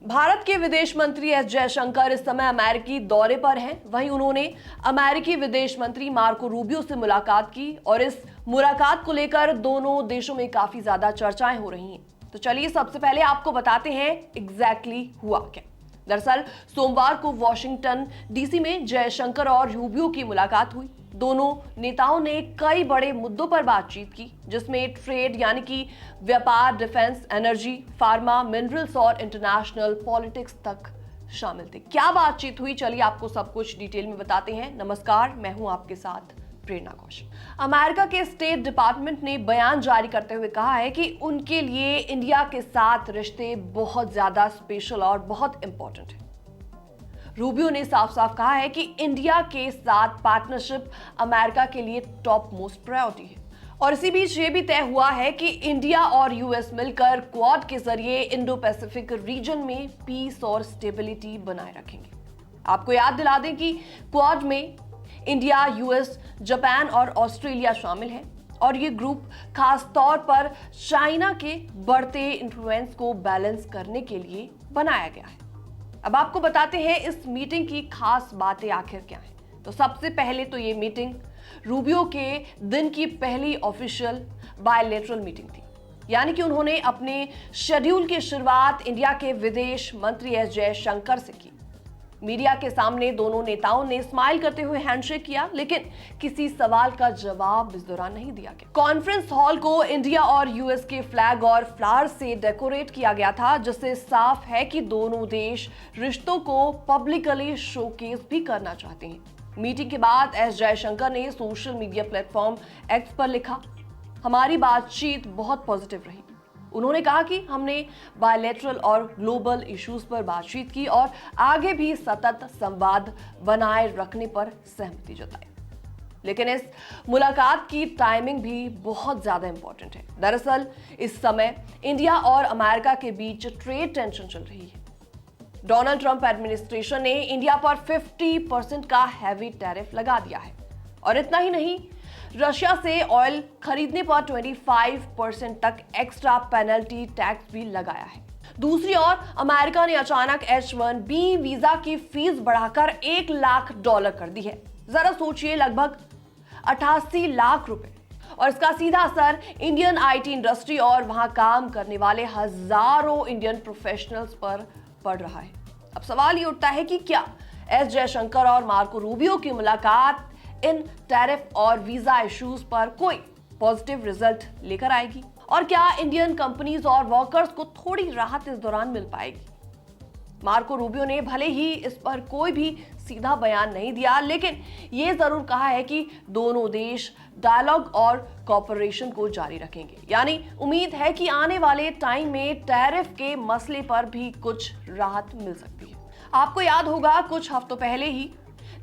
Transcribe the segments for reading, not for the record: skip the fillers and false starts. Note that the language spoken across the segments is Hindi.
भारत के विदेश मंत्री एस जयशंकर इस समय अमेरिकी दौरे पर हैं। वहीं उन्होंने अमेरिकी विदेश मंत्री मार्को रूबियो से मुलाकात की और इस मुलाकात को लेकर दोनों देशों में काफी ज्यादा चर्चाएं हो रही हैं। तो चलिए सबसे पहले आपको बताते हैं एग्जैक्टली हुआ क्या। दरअसल सोमवार को वॉशिंगटन डीसी में जयशंकर और रूबियो की मुलाकात हुई। दोनों नेताओं ने कई बड़े मुद्दों पर बातचीत की, जिसमें ट्रेड यानी कि व्यापार, डिफेंस, एनर्जी, फार्मा, मिनरल्स और इंटरनेशनल पॉलिटिक्स तक शामिल थे। क्या बातचीत हुई, चलिए आपको सब कुछ डिटेल में बताते हैं। नमस्कार, मैं हूं आपके साथ प्रेरणा कौशिक। अमेरिका के स्टेट डिपार्टमेंट ने बयान जारी करते हुए कहा है कि उनके लिए इंडिया के साथ रिश्ते बहुत ज्यादा स्पेशल और बहुत इंपॉर्टेंट है। रूबियो ने साफ साफ कहा है कि इंडिया के साथ पार्टनरशिप अमेरिका के लिए टॉप मोस्ट प्रायोरिटी है। और इसी बीच ये भी तय हुआ है कि इंडिया और यूएस मिलकर क्वाड के जरिए इंडो पैसिफिक रीजन में पीस और स्टेबिलिटी बनाए रखेंगे। आपको याद दिला दें कि क्वाड में इंडिया, यूएस, जापान और ऑस्ट्रेलिया शामिल है और ये ग्रुप खास तौर पर चाइना के बढ़ते इन्फ्लुएंस को बैलेंस करने के लिए बनाया गया है। अब आपको बताते हैं इस मीटिंग की खास बातें आखिर क्या हैं। तो सबसे पहले तो ये मीटिंग रूबियो के दिन की पहली ऑफिशियल बायलैटरल मीटिंग थी, यानी कि उन्होंने अपने शेड्यूल की शुरुआत इंडिया के विदेश मंत्री एस जयशंकर से की। मीडिया के सामने दोनों नेताओं ने स्माइल करते हुए हैंडशेक किया, लेकिन किसी सवाल का जवाब इस दौरान नहीं दिया गया। कॉन्फ्रेंस हॉल को इंडिया और यूएस के फ्लैग और फ्लावर से डेकोरेट किया गया था, जिससे साफ है कि दोनों देश रिश्तों को पब्लिकली शोकेस भी करना चाहते हैं। मीटिंग के बाद एस जयशंकर ने सोशल मीडिया प्लेटफॉर्म एक्स पर लिखा, हमारी बातचीत बहुत पॉजिटिव रही। उन्होंने कहा कि हमने बायलैटरल और ग्लोबल इश्यूज पर बातचीत की और आगे भी सतत संवाद बनाए रखने पर सहमति जताई। लेकिन इस मुलाकात की टाइमिंग भी बहुत ज्यादा इंपॉर्टेंट है। दरअसल इस समय इंडिया और अमेरिका के बीच ट्रेड टेंशन चल रही है। डोनाल्ड ट्रंप एडमिनिस्ट्रेशन ने इंडिया पर 50% का हैवी टैरिफ लगा दिया है और इतना ही नहीं, रशिया से ऑयल खरीदने पर 25% तक एक्स्ट्रा पेनल्टी टैक्स भी लगाया है। दूसरी ओर अमेरिका ने अचानक H-1B वीजा की फीस बढ़ाकर $1 लाख कर दी है। जरा सोचिए, लगभग 88 लाख रुपए। और इसका सीधा असर इंडियन आईटी इंडस्ट्री और वहां काम करने वाले हजारों इंडियन प्रोफेशनल्स पर पड़ रहा है। अब सवाल ये उठता है कि क्या एस जयशंकर और मार्को रूबियो की मुलाकात इन टैरिफ और वीजा इश्यूज पर कोई पॉजिटिव रिजल्ट लेकर आएगी, और क्या इंडियन कंपनीज और वर्कर्स को थोड़ी राहत इस दौरान मिल पाएगी। मार्को रूबियो ने भले ही इस पर कोई भी सीधा बयान नहीं दिया, लेकिन यह जरूर कहा है कि दोनों देश डायलॉग और कोऑपरेशन को जारी रखेंगे। यानी उम्मीद है कि आने वाले टाइम में टैरिफ के मसले पर भी कुछ राहत मिल सकती है। आपको याद होगा कुछ हफ्तों पहले ही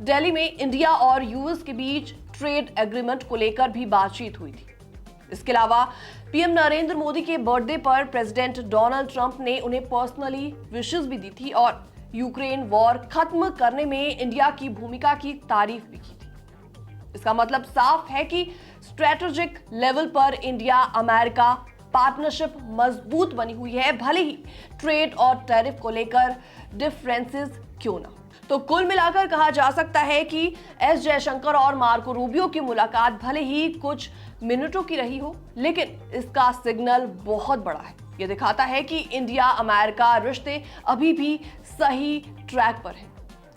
दिल्ली में इंडिया और यूएस के बीच ट्रेड एग्रीमेंट को लेकर भी बातचीत हुई थी। इसके अलावा पीएम नरेंद्र मोदी के बर्थडे पर प्रेसिडेंट डोनाल्ड ट्रंप ने उन्हें पर्सनली विशेस भी दी थी और यूक्रेन वॉर खत्म करने में इंडिया की भूमिका की तारीफ भी की थी। इसका मतलब साफ है कि स्ट्रेटेजिक लेवल पर इंडिया अमेरिका पार्टनरशिप मजबूत बनी हुई है, भले ही ट्रेड और टैरिफ को लेकर डिफरेंसेस क्यों ना। तो कुल मिलाकर कहा जा सकता है कि एस जयशंकर और मार्को रूबियो की मुलाकात भले ही कुछ मिनटों की रही हो, लेकिन इसका सिग्नल बहुत बड़ा है। यह दिखाता है कि इंडिया अमेरिका रिश्ते अभी भी सही ट्रैक पर है।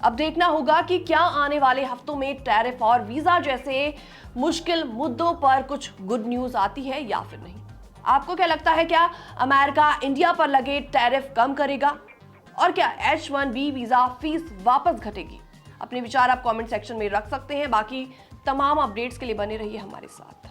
अब देखना होगा कि क्या आने वाले हफ्तों में टैरिफ और वीजा जैसे मुश्किल मुद्दों पर कुछ गुड न्यूज आती है या फिर नहीं। आपको क्या लगता है, क्या अमेरिका इंडिया पर लगे टैरिफ कम करेगा और क्या H-1B वीजा फीस वापस घटेगी? अपने विचार आप कमेंट सेक्शन में रख सकते हैं। बाकी तमाम अपडेट्स के लिए बने रहिए हमारे साथ।